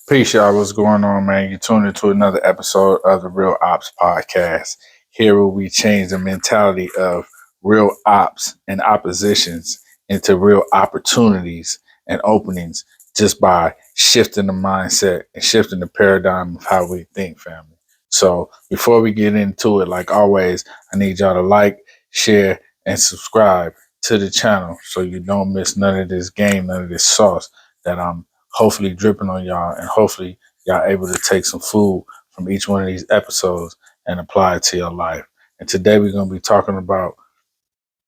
Peace, y'all. What's going on, man? You tuned into another episode of the Real Ops Podcast. Here, where we change the mentality of real ops and oppositions into real opportunities and openings just by shifting the mindset and shifting the paradigm of how we think, family. So, before we get into it, like always, I need y'all to like, share, and subscribe to the channel so you don't miss none of this game, none of this sauce that I'm hopefully dripping on y'all, and hopefully y'all able to take some food from each one of these episodes and apply it to your life. And today we're going to be talking about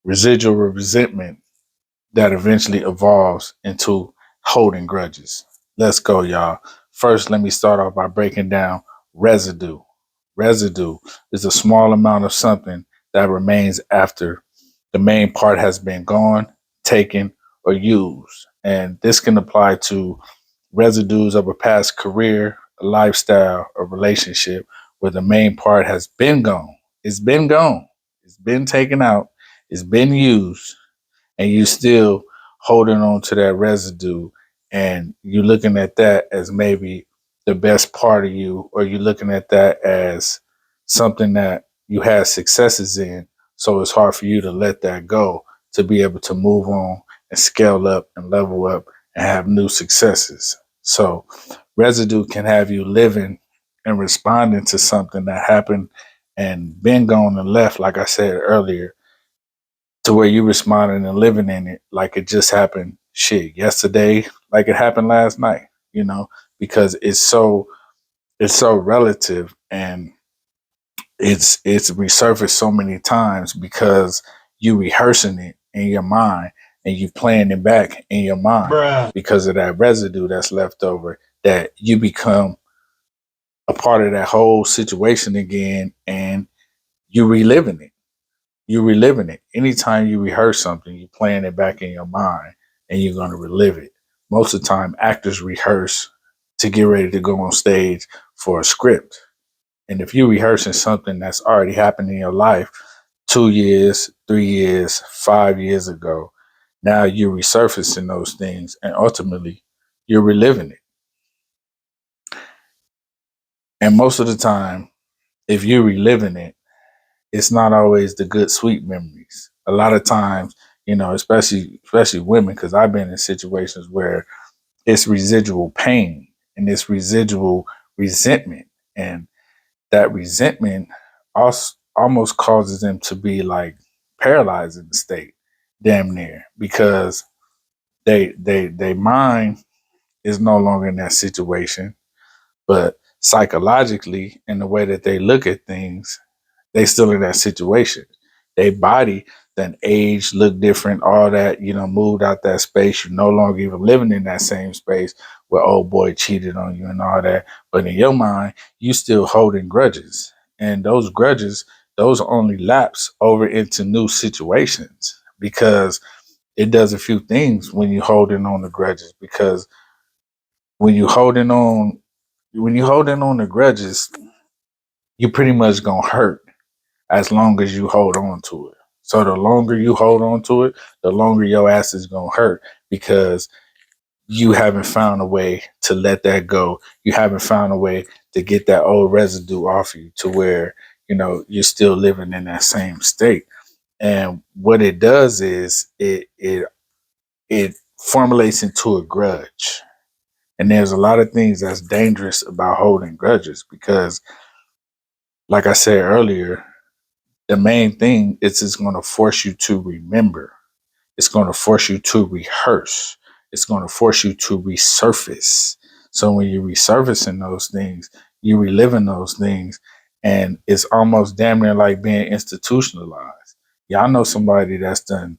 residual resentment that eventually evolves into holding grudges. Let's go, y'all. First, let me start off by breaking down residue. Residue is a small amount of something that remains after the main part has been gone, taken, or used. And this can apply to residues of a past career, a lifestyle, a relationship where the main part has been gone. It's been gone. It's been taken out. It's been used, and you still holding on to that residue, and you looking at that as maybe the best part of you, or you looking at that as something that you had successes in. So it's hard for you to let that go, to be able to move on and scale up and level up and have new successes. So residue can have you living and responding to something that happened and been gone and left, like I said earlier, to where you responding and living in it like it just happened yesterday, like it happened last night, because it's so relative, and it's resurfaced so many times because you rehearsing it in your mind and you playing it back in your mind. Bruh. Because of that residue that's left over, that you become a part of that whole situation again, and you reliving it. You're reliving it. Anytime you rehearse something, you're playing it back in your mind and you're going to relive it. Most of the time, actors rehearse to get ready to go on stage for a script. And if you're rehearsing something that's already happened in your life 2 years, 3 years, 5 years ago, now you're resurfacing those things, and ultimately you're reliving it. And most of the time, if you're reliving it, it's not always the good, sweet memories. A lot of times, especially women, because I've been in situations where it's residual pain and it's residual resentment, and that resentment also almost causes them to be like paralyzed in the state, damn near, because they mind is no longer in that situation, but psychologically, in the way that they look at things, they still in that situation. They body then age, look different, all that, moved out that space. You're no longer even living in that same space where old boy cheated on you and all that. But in your mind, you still holding grudges. And those grudges, those only lapse over into new situations, because it does a few things when you holding on to grudges. Because when you holding on, when you holding on to grudges, you pretty much gonna hurt as long as you hold on to it. So the longer you hold on to it, the longer your ass is going to hurt, because you haven't found a way to let that go. You haven't found a way to get that old residue off you, to where, you're still living in that same state. And what it does is it formulates into a grudge. And there's a lot of things that's dangerous about holding grudges, because like I said earlier, the main thing is it's going to force you to remember. It's going to force you to rehearse. It's going to force you to resurface. So when you're resurfacing those things, you're reliving those things, and it's almost damn near like being institutionalized. Y'all know somebody that's done,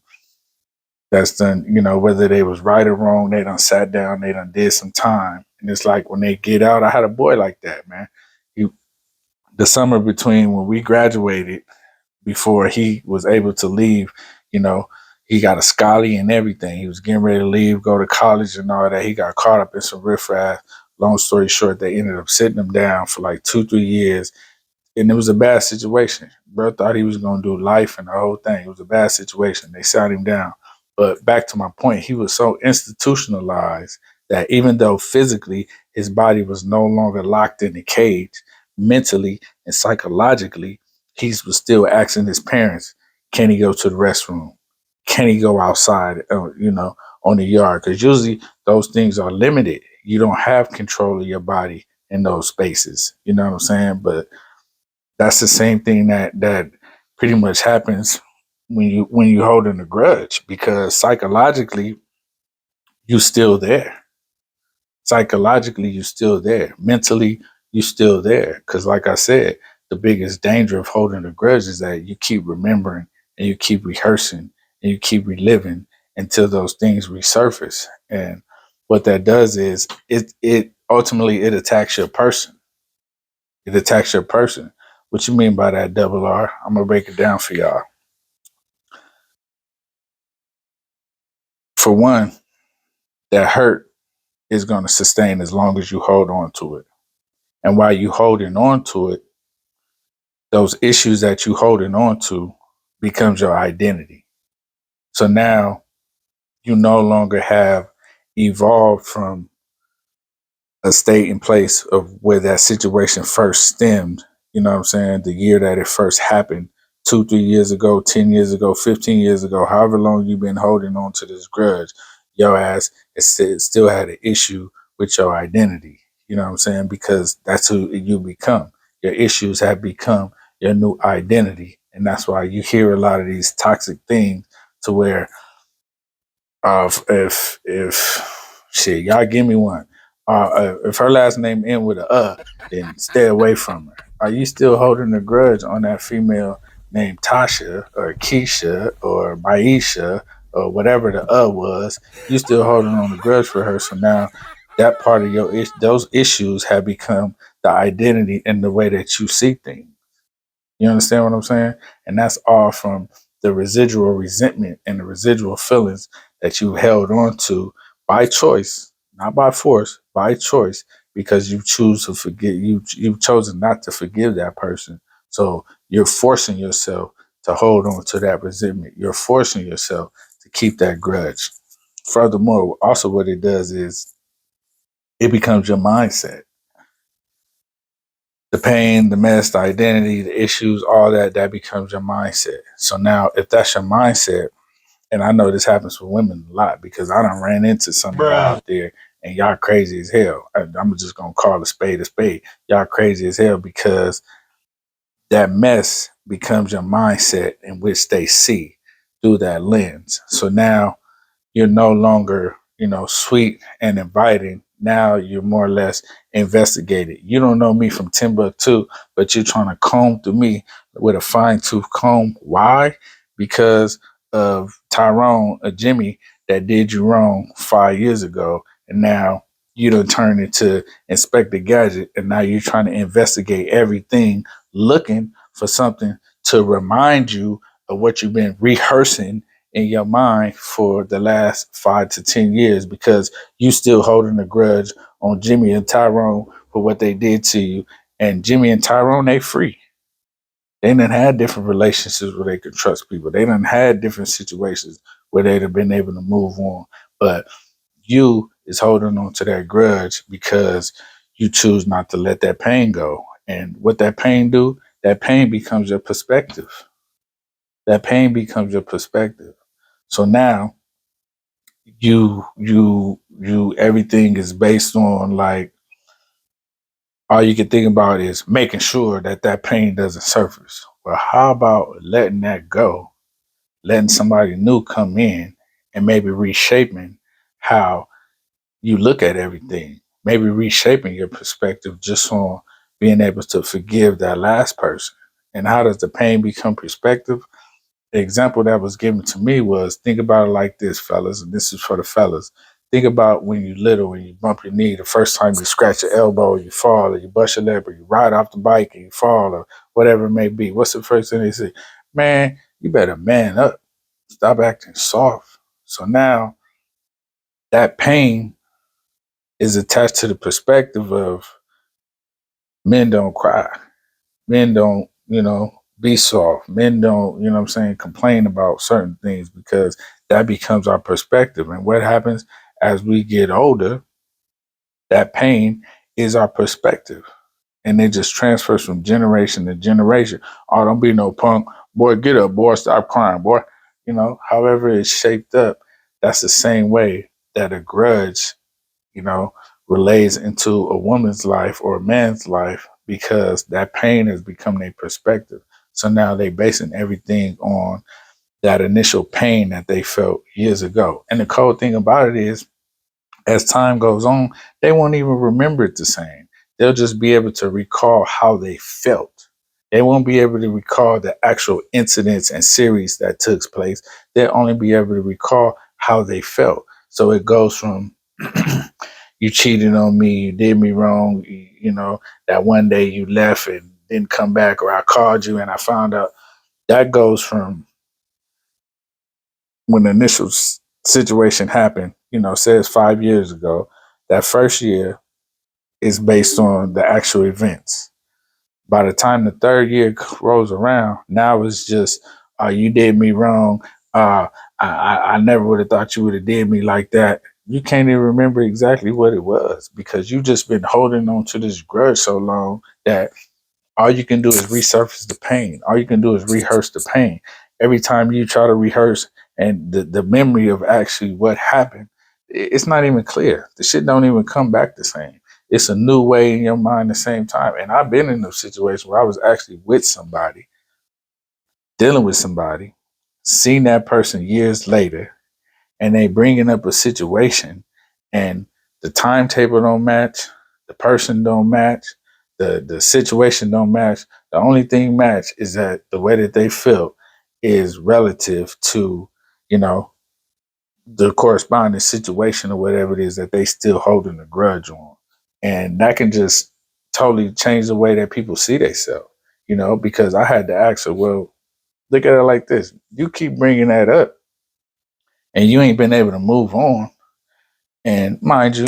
whether they was right or wrong, they done sat down, they done did some time. And it's like when they get out, I had a boy like that, man. He, the summer between when we graduated, before he was able to leave, you know, he got a scholarly and everything. He was getting ready to leave, go to college and all that. He got caught up in some riffraff. Long story short, they ended up sitting him down for like 2-3 years. And it was a bad situation. Bro thought he was going to do life and the whole thing. It was a bad situation. They sat him down. But back to my point, he was so institutionalized that even though physically his body was no longer locked in a cage, mentally and psychologically, he was still asking his parents, can he go to the restroom? Can he go outside, on the yard? Because usually those things are limited. You don't have control of your body in those spaces. You know what I'm saying? But that's the same thing that pretty much happens when you holding a grudge, because psychologically you still there. Psychologically you still there. Mentally you still there. Because like I said, the biggest danger of holding a grudge is that you keep remembering and you keep rehearsing and you keep reliving until those things resurface. And what that does is it ultimately it attacks your person. It attacks your person. What you mean by that, double R? I'm gonna break it down for y'all. For one, that hurt is gonna sustain as long as you hold on to it. And while you holding on to it, those issues that you holding on to becomes your identity. So now you no longer have evolved from a state and place of where that situation first stemmed. You know what I'm saying? The year that it first happened, 2, 3 years ago, 10 years ago, 15 years ago, however long you've been holding on to this grudge, your ass still had an issue with your identity. You know what I'm saying? Because that's who you become. Your issues have become your new identity. And that's why you hear a lot of these toxic things to where if shit, y'all give me one. If her last name end with a then stay away from her. Are you still holding a grudge on that female named Tasha or Keisha or Maisha or whatever the was? You still holding on a grudge for her. So now that part of those issues have become the identity and the way that you see things. You understand what I'm saying? And that's all from the residual resentment and the residual feelings that you held on to by choice, not by force, by choice, because you choose to forget. You've chosen not to forgive that person. So you're forcing yourself to hold on to that resentment. You're forcing yourself to keep that grudge. Furthermore, also what it does is it becomes your mindset. The pain, the mess, the identity, the issues, all that becomes your mindset. So now if that's your mindset, and I know this happens for women a lot because I done ran into some of y'all out there and y'all crazy as hell. I'm just gonna call a spade a spade. Y'all crazy as hell because that mess becomes your mindset in which they see through that lens. So now you're no longer, sweet and inviting. Now you're more or less investigated. You don't know me from Timbuktu, but you're trying to comb through me with a fine tooth comb. Why? Because of Tyrone, a Jimmy that did you wrong 5 years ago. And now you done turned into Inspector Gadget. And now you're trying to investigate everything, looking for something to remind you of what you've been rehearsing in your mind for the last 5 to 10 years because you still holding a grudge on Jimmy and Tyrone for what they did to you. And Jimmy and Tyrone, they free. They done had different relationships where they could trust people. They done had different situations where they'd have been able to move on. But you is holding on to that grudge because you choose not to let that pain go. And what that pain do, that pain becomes your perspective. That pain becomes your perspective. So now you everything is based on like all you can think about is making sure that pain doesn't surface. Well, how about letting that go, letting somebody new come in and maybe reshaping how you look at everything, maybe reshaping your perspective just on being able to forgive that last person. And how does the pain become perspective? The example that was given to me was think about it like this, fellas, and this is for the fellas. Think about when you little and you bump your knee the first time you scratch your elbow, or you fall, or you bust your leg, or you ride off the bike and you fall, or whatever it may be. What's the first thing they say? Man, you better man up. Stop acting soft. So now that pain is attached to the perspective of men don't cry. Men don't, be soft. Men don't, what I'm saying, complain about certain things because that becomes our perspective. And what happens as we get older? that pain is our perspective. And it just transfers from generation to generation. Oh, don't be no punk. Boy, get up, boy, stop crying, boy. However it's shaped up, that's the same way that a grudge, you know, relays into a woman's life or a man's life because that pain has become their perspective. So now they basing everything on that initial pain that they felt years ago. And the cold thing about it is, as time goes on, they won't even remember it the same. They'll just be able to recall how they felt. They won't be able to recall the actual incidents and series that took place. They'll only be able to recall how they felt. So it goes from you cheated on me, you did me wrong, that one day you left and didn't come back, or I called you and I found out. That goes from when the initial situation happened, says 5 years ago. That first year is based on the actual events. By the time the third year rolls around, now it's just, you did me wrong. I never would have thought you would have did me like that. You can't even remember exactly what it was because you just been holding on to this grudge so long that all you can do is resurface the pain. All you can do is rehearse the pain. Every time you try to rehearse and the memory of actually what happened, it's not even clear. The shit don't even come back the same. It's a new way in your mind at the same time. And I've been in a situation where I was actually with somebody, dealing with somebody, seen that person years later, and they bringing up a situation and the timetable don't match, the person don't match, the situation don't match. The only thing match is that the way that they feel is relative to, you know, the corresponding situation or whatever it is that they still holding a grudge on. And that can just totally change the way that people see themselves, because I had to ask her, well, look at it like this. You keep bringing that up and you ain't been able to move on. And mind you,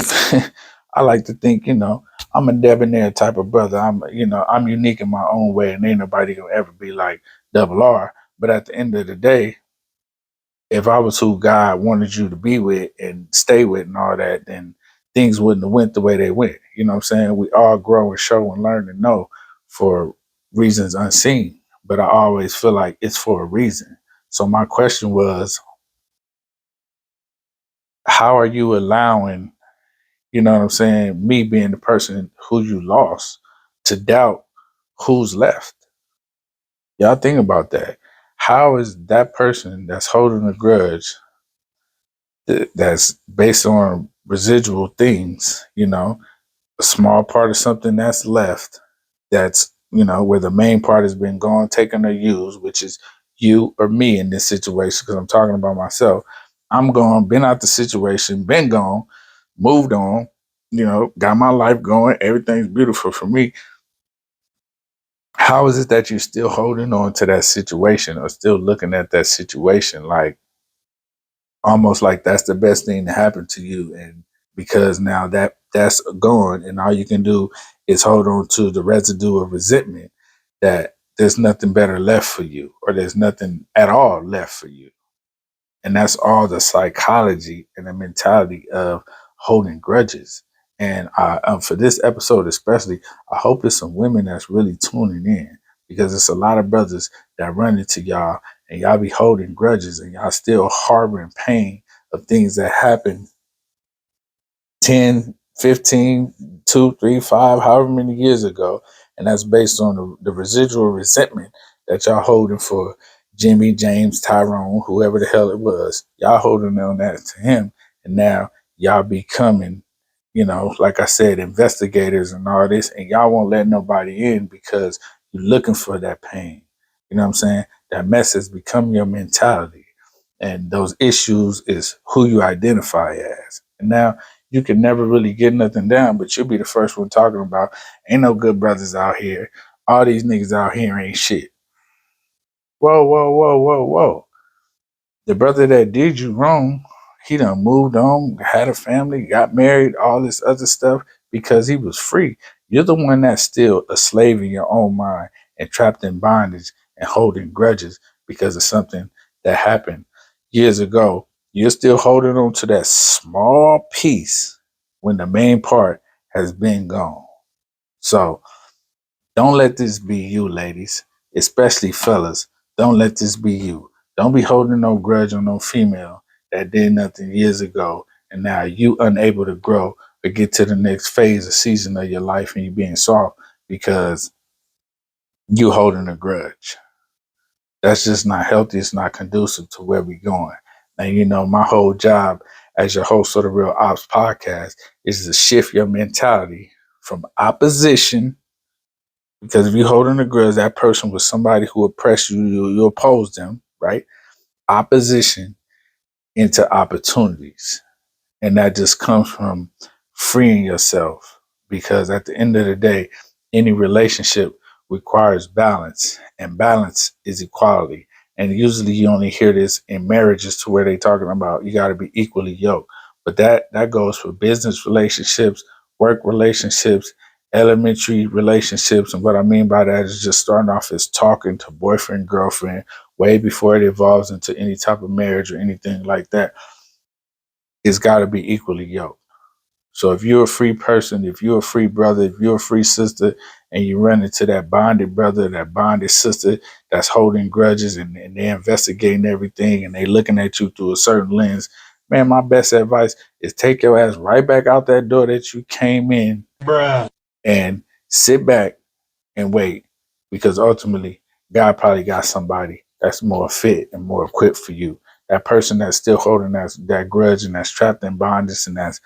I like to think, I'm a debonair type of brother. I'm unique in my own way, and ain't nobody gonna ever be like Double R. But at the end of the day, if I was who God wanted you to be with and stay with and all that, then things wouldn't have went the way they went. You know what I'm saying? We all grow and show and learn and know for reasons unseen. But I always feel like it's for a reason. So my question was, how are you allowing, what I'm saying, me being the person who you lost, to doubt who's left? Y'all think about that. How is that person that's holding a grudge that's based on residual things, a small part of something that's left, that's, where the main part has been gone, taken, or used, which is you or me in this situation, because I'm talking about myself. I'm gone, been out the situation, been gone, moved on, got my life going. Everything's beautiful for me. How is it that you're still holding on to that situation or still looking at that situation like almost like that's the best thing to happen to you? And because now that's gone and all you can do is hold on to the residue of resentment, that there's nothing better left for you or there's nothing at all left for you. And that's all the psychology and the mentality of holding grudges. And for this episode especially, I hope it's some women that's really tuning in, because it's a lot of brothers that run into y'all and y'all be holding grudges and y'all still harboring pain of things that happened 10, 15, 2, 3, 5, however many years ago. And that's based on the residual resentment that y'all holding for Jimmy, James, Tyrone, whoever the hell it was. Y'all holding on that to him. And now y'all becoming, like I said, investigators and all this. And y'all won't let nobody in because you're looking for that pain. You know what I'm saying? That mess has become your mentality. And those issues is who you identify as. And now you can never really get nothing down, but you'll be the first one talking about ain't no good brothers out here. All these niggas out here ain't shit. Whoa, whoa, whoa, whoa, whoa. The brother that did you wrong, he done moved on, had a family, got married, all this other stuff because he was free. You're the one that's still a slave in your own mind and trapped in bondage and holding grudges because of something that happened years ago. You're still holding on to that small piece when the main part has been gone. So don't let this be you, ladies, especially fellas. Don't let this be you. Don't be holding no grudge on no female that did nothing years ago, and now you unable to grow or get to the next phase or season of your life, and you being soft because you holding a grudge. That's just not healthy. It's not conducive to where we're going. And my whole job as your host of the Real Ops podcast is to shift your mentality from opposition. Because if you're holding a grudge, that person was somebody who oppressed you, you oppose them, right? Opposition into opportunities. And that just comes from freeing yourself, because at the end of the day, any relationship requires balance, and balance is equality. And usually you only hear this in marriages, to where they talking about you got to be equally yoked. But that goes for business relationships, work relationships, elementary relationships. And what I mean by that is just starting off as talking to boyfriend, girlfriend, way before it evolves into any type of marriage or anything like that. It's got to be equally yoked. So if you're a free person, if you're a free brother, if you're a free sister, and you run into that bonded brother, that bonded sister that's holding grudges, and they're investigating everything, and they looking at you through a certain lens, man, my best advice is take your ass right back out that door that you came in. Bruh. And sit back and wait, because ultimately God probably got somebody that's more fit and more equipped for you. That person that's still holding that grudge, and that's trapped in bondage, and that's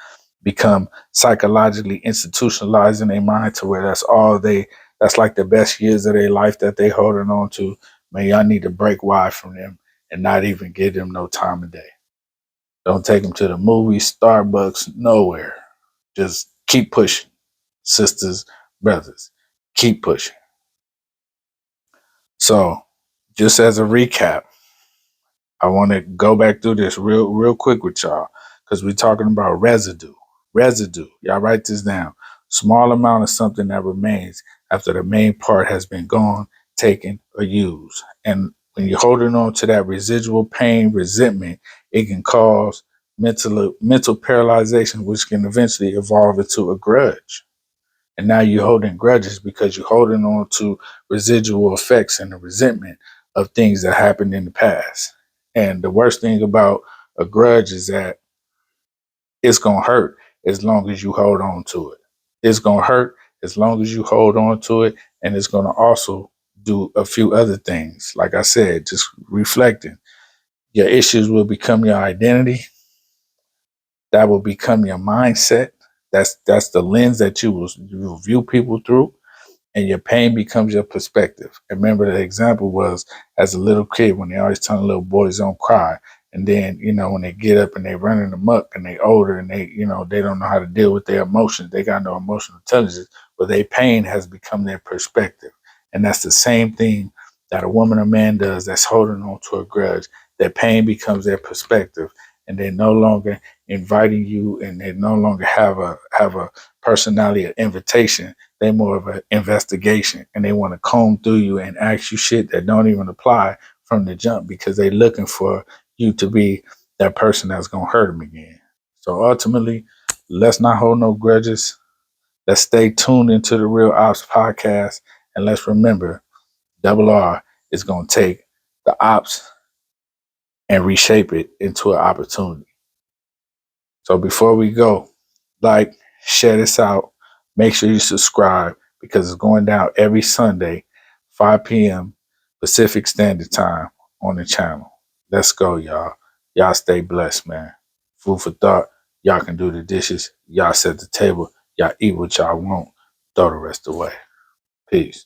become psychologically institutionalized in their mind, to where that's like the best years of their life that they holding on to. Man, y'all need to break wide from them and not even give them no time of day. Don't take them to the movies, Starbucks, nowhere. Just keep pushing, sisters, brothers. Keep pushing. So, just as a recap, I want to go back through this real quick with y'all, because we're talking about residue. Residue. Y'all write this down. Small amount of something that remains after the main part has been gone, taken, or used. And when you're holding on to that residual pain, resentment, it can cause mental paralyzation, which can eventually evolve into a grudge. And now you're holding grudges because you're holding on to residual effects and the resentment of things that happened in the past. And the worst thing about a grudge is that it's going to hurt as long as you hold on to it. It's going to hurt as long as you hold on to it. And it's going to also do a few other things. Like I said, just reflecting. Your issues will become your identity. That will become your mindset. That's the lens that you will view people through. And your pain becomes your perspective. And remember, the example was as a little kid, when they always tell little boys don't cry. And then, when they get up and they running amok and they older, and they don't know how to deal with their emotions. They got no emotional intelligence, but their pain has become their perspective. And that's the same thing that a woman or man does that's holding on to a grudge. Their pain becomes their perspective, and they're no longer inviting you, and they no longer have a personality of invitation. They're more of an investigation, and they want to comb through you and ask you shit that don't even apply from the jump, because they're looking for you to be that person that's going to hurt them again. So ultimately, let's not hold no grudges. Let's stay tuned into the Real Ops podcast. And let's remember, Double R is going to take the ops and reshape it into an opportunity. So before we go, share this out. Make sure you subscribe, because it's going down every Sunday, 5 p.m. Pacific Standard Time on the channel. Let's go, y'all. Y'all stay blessed, man. Food for thought. Y'all can do the dishes. Y'all set the table. Y'all eat what y'all want. Throw the rest away. Peace.